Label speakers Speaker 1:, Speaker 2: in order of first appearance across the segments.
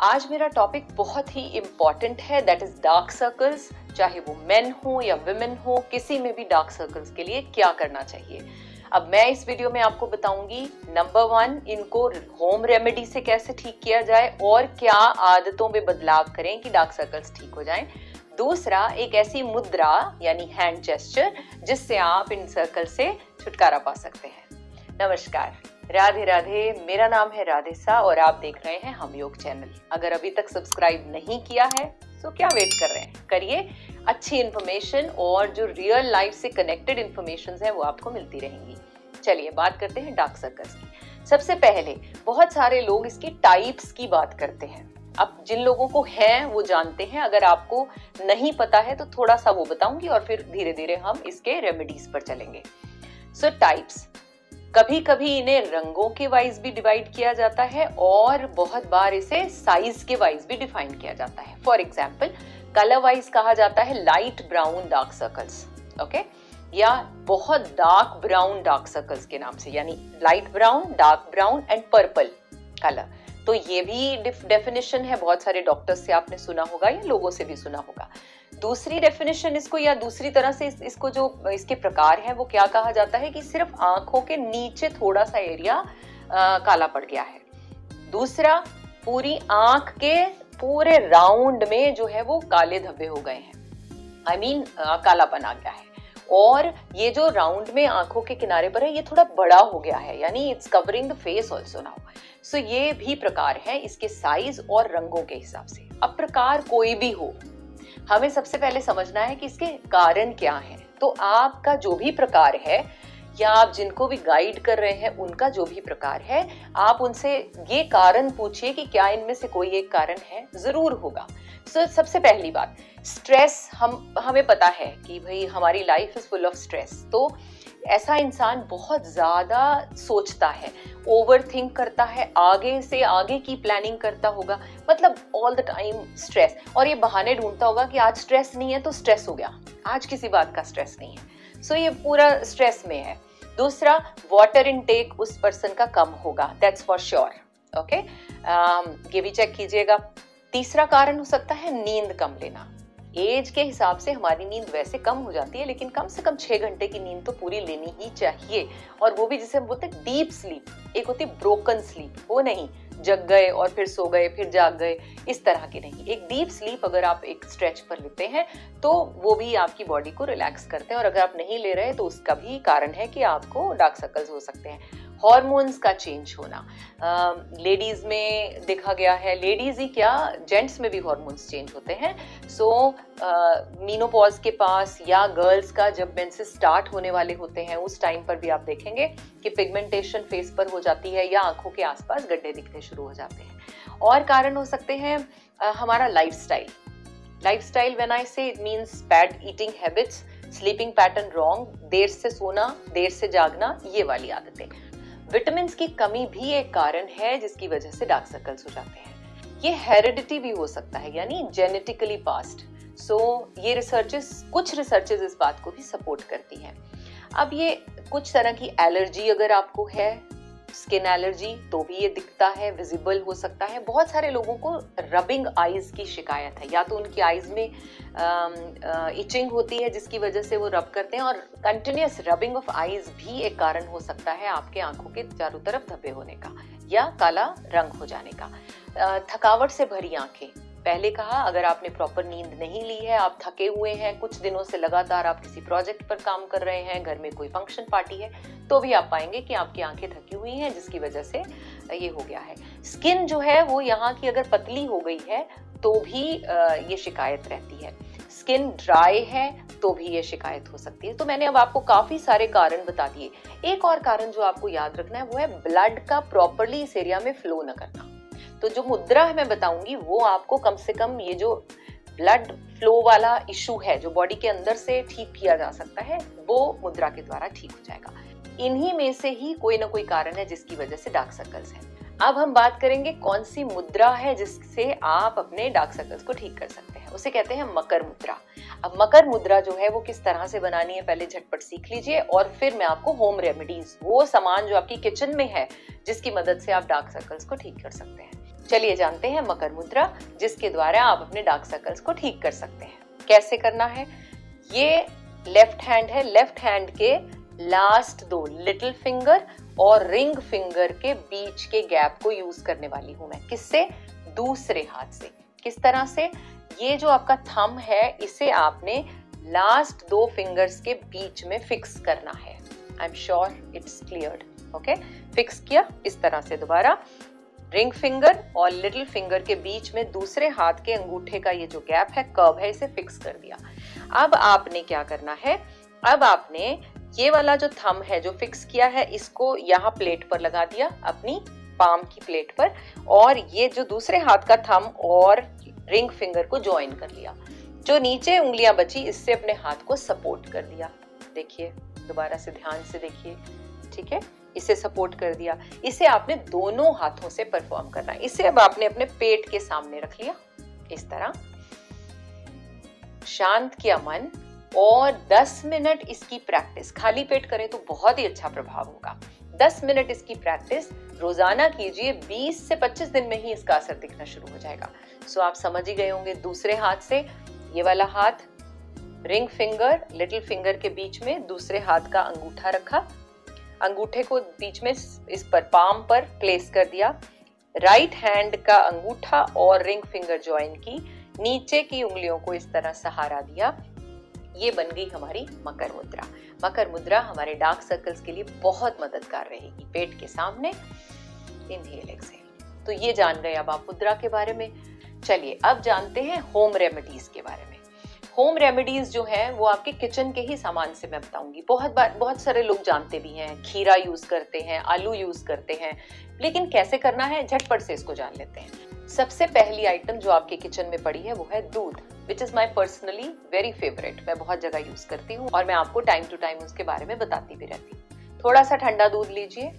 Speaker 1: आज मेरा टॉपिक बहुत ही इम्पॉर्टेंट है, दैट इज डार्क सर्कल्स। चाहे वो मेन हो या विमेन हो, किसी में भी डार्क सर्कल्स के लिए क्या करना चाहिए। अब मैं इस वीडियो में आपको बताऊंगी नंबर 1, इनको होम रेमेडी से कैसे ठीक किया जाए और क्या आदतों में बदलाव करें कि डार्क सर्कल्स ठीक हो जाएं। दूसरा, एक ऐसी मुद्रा यानी हैंड जेस्चर जिससे आप इन सर्कल से छुटकारा पा सकते हैं। नमस्कार, राधे राधे। मेरा नाम है राधेसा और आप देख रहे हैं हम योग चैनल। अगर अभी तक सब्सक्राइब नहीं किया है तो क्या वेट कर रहे हैं, करिए। अच्छी इन्फॉर्मेशन और जो रियल लाइफ से कनेक्टेड इन्फॉर्मेशन है वो आपको मिलती रहेंगी। चलिए बात करते हैं डार्क सर्कल्स की। सबसे पहले बहुत सारे लोग इसकी टाइप्स की बात करते हैं। अब जिन लोगों को है वो जानते हैं, अगर आपको नहीं पता है तो थोड़ा सा वो बताऊंगी और फिर धीरे धीरे हम इसके रेमेडीज पर चलेंगे। सो टाइप्स, कभी कभी इन्हें रंगों के वाइज भी डिवाइड किया जाता है और बहुत बार इसे साइज के वाइज भी डिफाइन किया जाता है। फॉर एग्जाम्पल, कलर वाइज कहा जाता है light brown dark circles, okay, या बहुत डार्क ब्राउन डार्क सर्कल्स के नाम से, यानी light brown, dark brown and purple colour. तो ये भी डेफिनेशन है, बहुत सारे डॉक्टर्स से आपने सुना होगा या लोगों से भी सुना होगा। दूसरी डेफिनेशन इसको, या दूसरी तरह से इसको जो इसके प्रकार है वो क्या कहा जाता है कि सिर्फ आंखों के नीचे थोड़ा सा एरिया काला पड़ गया है। दूसरा, पूरी आंख के पूरे राउंड में जो है वो काले धब्बे हो गए हैं, आई मीन कालापन आ गया है। और ये जो राउंड में आंखों के किनारे पर है ये थोड़ा बड़ा हो गया है, यानी it's covering the face also now. So ये भी प्रकार है इसके साइज और रंगों के हिसाब से। अब प्रकार कोई भी हो, हमें सबसे पहले समझना है कि इसके कारण क्या है। तो आपका जो भी प्रकार है या आप जिनको भी गाइड कर रहे हैं उनका जो भी प्रकार है, आप उनसे ये कारण पूछिए कि क्या इनमें से कोई एक कारण है, जरूर होगा। सो सबसे पहली बात, स्ट्रेस। हमें पता है कि भाई हमारी life is full of stress. तो ऐसा इंसान बहुत ज्यादा सोचता है, ओवर थिंक करता है, आगे से आगे की प्लानिंग करता होगा, मतलब ऑल द टाइम स्ट्रेस। और ये बहाने ढूंढता होगा कि आज स्ट्रेस नहीं है तो स्ट्रेस हो गया, आज किसी बात का स्ट्रेस नहीं है। सो ये पूरा स्ट्रेस में है। दूसरा, वाटर इनटेक उस पर्सन का कम होगा, दैट्स फॉर श्योर, ओके, ये भी चेक कीजिएगा। तीसरा कारण हो सकता है नींद कम लेना। एज के हिसाब से हमारी नींद वैसे कम हो जाती है, लेकिन कम से कम 6 घंटे की नींद तो पूरी लेनी ही चाहिए। और वो भी जिसे हम बोलते हैं डीप स्लीप। एक होती है ब्रोकन स्लीप, वो नहीं जग गए और फिर सो गए फिर जाग गए, इस तरह की नहीं। एक डीप स्लीप अगर आप एक स्ट्रेच पर लेते हैं तो वो भी आपकी बॉडी को रिलैक्स करते हैं। और अगर आप नहीं ले रहे तो उसका भी कारण है कि आपको डार्क सर्कल्स हो सकते हैं। हॉर्मोन्स का चेंज होना, लेडीज में देखा गया है, लेडीज ही क्या जेंट्स में भी हॉर्मोन्स चेंज होते हैं। सो मीनोपॉज के पास या गर्ल्स का जब मेंसेस स्टार्ट होने वाले होते हैं उस टाइम पर भी आप देखेंगे कि पिगमेंटेशन फेस पर हो जाती है या आंखों के आसपास गड्ढे दिखने शुरू हो जाते हैं। और कारण हो सकते हैं हमारा lifestyle when I say it means bad eating habits, sleeping pattern wrong, देर से सोना, देर से जागना, ये वाली आदतें। विटामिन की कमी भी एक कारण है जिसकी वजह से डार्क सर्कल्स हो जाते हैं। ये हेरिडिटी भी हो सकता है, यानी जेनेटिकली पास्ड। सो ये कुछ रिसर्चेस इस बात को भी सपोर्ट करती हैं। अब ये कुछ तरह की एलर्जी अगर आपको है, स्किन एलर्जी, तो भी ये दिखता है, विजिबल हो सकता है। बहुत सारे लोगों को रबिंग आईज की शिकायत है, या तो उनकी आईज में इचिंग होती है जिसकी वजह से वो रब करते हैं, और कंटिन्यूअस रबिंग ऑफ आईज भी एक कारण हो सकता है आपके आंखों के चारों तरफ धब्बे होने का या काला रंग हो जाने का। थकावट से भरी आंखें, पहले कहा अगर आपने प्रॉपर नींद नहीं ली है, आप थके हुए हैं, कुछ दिनों से लगातार आप किसी प्रोजेक्ट पर काम कर रहे हैं, घर में कोई फंक्शन पार्टी है, तो भी आप पाएंगे कि आपकी आंखें थकी हुई हैं जिसकी वजह से ये हो गया है। स्किन जो है वो यहाँ की अगर पतली हो गई है तो भी ये शिकायत रहती है। स्किन ड्राई है तो भी ये शिकायत हो सकती है। तो मैंने अब आपको काफी सारे कारण बता दिए। एक और कारण जो आपको याद रखना है वो है ब्लड का प्रॉपरली इस एरिया में फ्लो न करना। तो जो मुद्रा है मैं बताऊंगी वो आपको कम से कम ये जो ब्लड फ्लो वाला इशू है जो बॉडी के अंदर से ठीक किया जा सकता है, वो मुद्रा के द्वारा ठीक हो जाएगा। इन्हीं में से ही कोई ना कोई कारण है जिसकी वजह से डार्क सर्कल्स है। अब हम बात करेंगे कौन सी मुद्रा है जिससे आप अपने डार्क सर्कल्स को ठीक कर सकते हैं। उसे कहते हैं मकर मुद्रा। अब मकर मुद्रा जो है वो किस तरह से बनानी है पहले झटपट सीख लीजिए, और फिर मैं आपको होम रेमेडीज, वो सामान जो आपकी किचन में है जिसकी मदद से आप डार्क सर्कल्स को ठीक कर सकते हैं। चलिए जानते हैं मकर मुद्रा, जिसके द्वारा आप अपने डार्क सर्कल्स को ठीक कर सकते हैं। कैसे करना है? ये लेफ्ट हैंड है, लेफ्ट हैंड के लास्ट 2 लिटिल फिंगर और रिंग फिंगर के बीच के गैप को यूज करने वाली हूं मैं। किससे? दूसरे हाथ से। किस तरह से? ये जो आपका थंब है, इसे आपने लास्ट 2 फिंगर्स के बीच में फिक्स करना है। I am sure it's cleared. Okay, fix किया इस तरह से। दोबारा रिंग फिंगर और लिटिल फिंगर के बीच में दूसरे हाथ के अंगूठे का ये जो गैप है, कर्व है, इसे फिक्स कर दिया। अब आपने क्या करना है? अब आपने ये वाला जो थंब है जो फिक्स किया है, इसको यहाँ प्लेट पर लगा दिया, अपनी पाम की प्लेट पर, और ये जो दूसरे हाथ का थंब और रिंग फिंगर को ज्वाइन कर लिया। जो नीचे उंगलियां बची, इससे अपने हाथ को सपोर्ट कर दिया। देखिए, दोबारा से ध्यान से देखिए, ठीक है, इसे सपोर्ट कर दिया। इसे आपने दोनों हाथों से परफॉर्म करना है। इसे अब आपने अपने पेट के सामने रख लिया इस तरह, शांत किया मन, और 10 मिनट इसकी प्रैक्टिस खाली पेट करें तो बहुत ही अच्छा प्रभाव होगा। 10 मिनट इसकी प्रैक्टिस रोजाना कीजिए, 20 से 25 दिन में ही इसका असर दिखना शुरू हो जाएगा। सो आप समझ ही गए होंगे। दूसरे हाथ से ये वाला हाथ रिंग फिंगर लिटिल फिंगर के बीच में, दूसरे हाथ का अंगूठा रखा, अंगूठे को बीच में इस पर पाम पर प्लेस कर दिया, राइट हैंड का अंगूठा और रिंग फिंगर ज्वाइन की, नीचे की उंगलियों को इस तरह सहारा दिया। ये बन गई हमारी मकर मुद्रा। मकर मुद्रा हमारे डार्क सर्कल्स के लिए बहुत मददगार रहेगी। पेट के सामने, इनहेल एक्सहेल। तो ये जान गए अब आप मुद्रा के बारे में। चलिए अब जानते हैं होम रेमेडीज के बारे में। होम रेमेडीज जो है वो आपके किचन के ही सामान से मैं बताऊंगी। बहुत सारे लोग जानते भी हैं, खीरा यूज करते हैं, आलू यूज करते हैं, लेकिन कैसे करना है झटपट से इसको जान लेते हैं। सबसे पहली आइटम जो आपके किचन में पड़ी है वो है दूध, which is my personally very favourite. मैं बहुत जगह यूज करती हूँ और मैं आपको टाइम टू टाइम उसके बारे में बताती भी रहती हूँ। थोड़ा सा ठंडा दूध लीजिए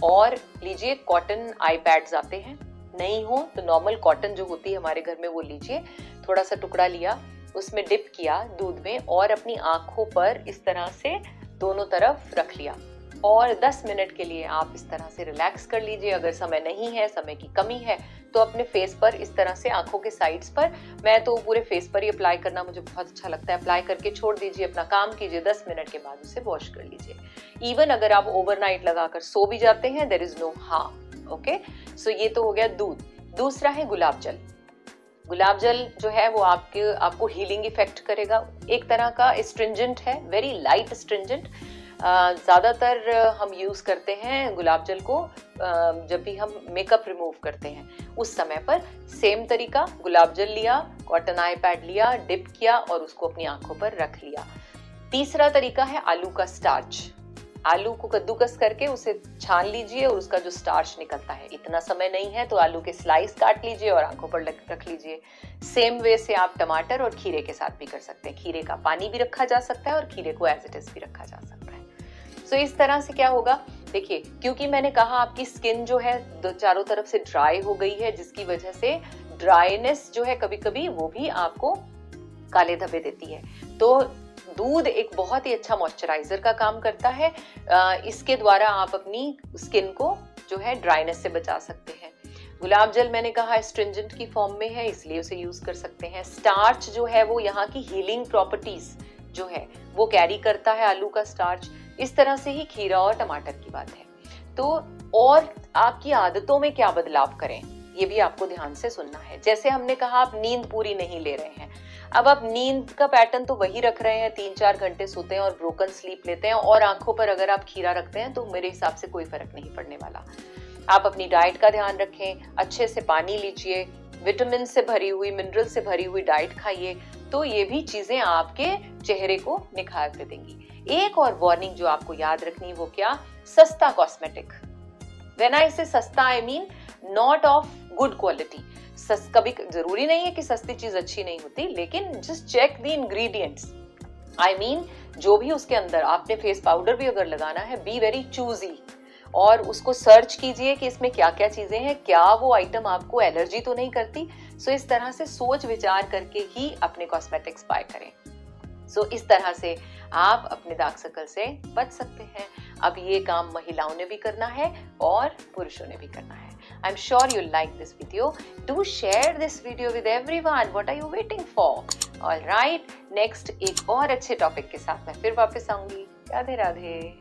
Speaker 1: और लीजिए कॉटन आई पैड्स आते हैं, नहीं हो तो नॉर्मल कॉटन जो होती है हमारे घर में वो लीजिए। थोड़ा सा टुकड़ा लिया, उसमें डिप किया दूध में और अपनी आंखों पर इस तरह से दोनों तरफ रख लिया और 10 मिनट के लिए आप इस तरह से रिलैक्स कर लीजिए। अगर समय नहीं है, समय की कमी है, तो अपने फेस पर इस तरह से आंखों के साइड्स पर, मैं तो पूरे फेस पर ही अप्लाई करना मुझे बहुत अच्छा लगता है, अप्लाई करके छोड़ दीजिए, अपना काम कीजिए, 10 मिनट के बाद उसे वॉश कर लीजिए। इवन अगर आप ओवरनाइट लगाकर सो भी जाते हैं, there is no harm. Okay, so ये तो हो गया दूध। दूसरा है गुलाब जल। गुलाब जल जो है वो आपको हीलिंग इफेक्ट करेगा। एक तरह का स्ट्रिंजेंट है, वेरी लाइट स्ट्रिंजेंट। ज़्यादातर हम यूज़ करते हैं गुलाब जल को जब भी हम मेकअप रिमूव करते हैं उस समय पर। सेम तरीका, गुलाब जल लिया, कॉटन आई पैड लिया, डिप किया और उसको अपनी आंखों पर रख लिया। तीसरा तरीका है आलू का स्टार्च। आलू को कद्दूकस करके उसे छान लीजिए और उसका जो स्टार्च निकलता है, इतना समय नहीं है तो आलू के स्लाइस काट लीजिए और आंखों पर रख लीजिए। सेम वे से आप टमाटर और खीरे के साथ भी कर सकते हैं। खीरे का पानी भी रखा जा सकता है और खीरे को एज इट इज भी रखा जा सकता है। सो इस तरह से क्या होगा, देखिए, क्योंकि मैंने कहा आपकी स्किन जो है चारों तरफ से ड्राई हो गई है, जिसकी वजह से ड्राइनेस जो है कभी कभी वो भी आपको काले धब्बे देती है। तो दूध एक बहुत ही अच्छा मॉइस्चराइजर का काम करता है। इसके द्वारा आप अपनी स्किन को जो है ड्राइनेस से बचा सकते हैं। गुलाब जल मैंने कहा स्ट्रिंजेंट की फॉर्म में है, इसलिए उसे यूज कर सकते हैं। स्टार्च जो है वो यहाँ की हीलिंग प्रॉपर्टीज जो है वो कैरी करता है, आलू का स्टार्च। इस तरह से ही खीरा और टमाटर की बात है। तो और आपकी आदतों में क्या बदलाव करें, ये भी आपको ध्यान से सुनना है। जैसे हमने कहा आप नींद पूरी नहीं ले रहे हैं, अब आप नींद का पैटर्न तो वही रख रहे हैं, 3-4 घंटे सोते हैं और ब्रोकन स्लीप लेते हैं, और आंखों पर अगर आप खीरा रखते हैं तो मेरे हिसाब से कोई फर्क नहीं पड़ने वाला। आप अपनी डाइट का ध्यान रखें, अच्छे से पानी लीजिए, विटामिन से भरी हुई, मिनरल से भरी हुई डाइट खाइए, तो ये भी चीजें आपके चेहरे को निखार दे देंगी। एक और वार्निंग जो आपको याद रखनी, वो क्या, सस्ता कॉस्मेटिक। व्हेन आई से सस्ता, I mean not of good quality. कभी जरूरी नहीं है कि सस्ती चीज अच्छी नहीं होती, लेकिन just check the ingredients. I mean जो भी उसके अंदर, आपने फेस पाउडर भी अगर लगाना है, बी वेरी चूजी और उसको सर्च कीजिए कि इसमें क्या क्या चीजें हैं, क्या वो आइटम आपको एलर्जी तो नहीं करती। सो इस तरह से सोच विचार करके ही अपने कॉस्मेटिक्स बाय करें। सो इस तरह से आप अपने डार्क सर्कल से बच सकते हैं। अब ये काम महिलाओं ने भी करना है और पुरुषों ने भी करना है। I'm sure you'll like this video. Do share this video with everyone. What are you waiting for? All right, next एक और अच्छे टॉपिक के साथ मैं फिर वापस आऊंगी। राधे राधे।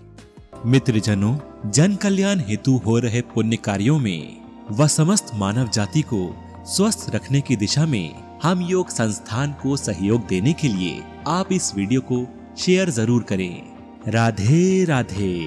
Speaker 2: मित्रजनों, जन कल्याण हेतु हो रहे पुण्य कार्यों में व समस्त मानव जाति को स्वस्थ रखने की दिशा में हम योग संस्थान को सहयोग देने के लिए आप इस वीडियो को शेयर जरूर करें। राधे राधे।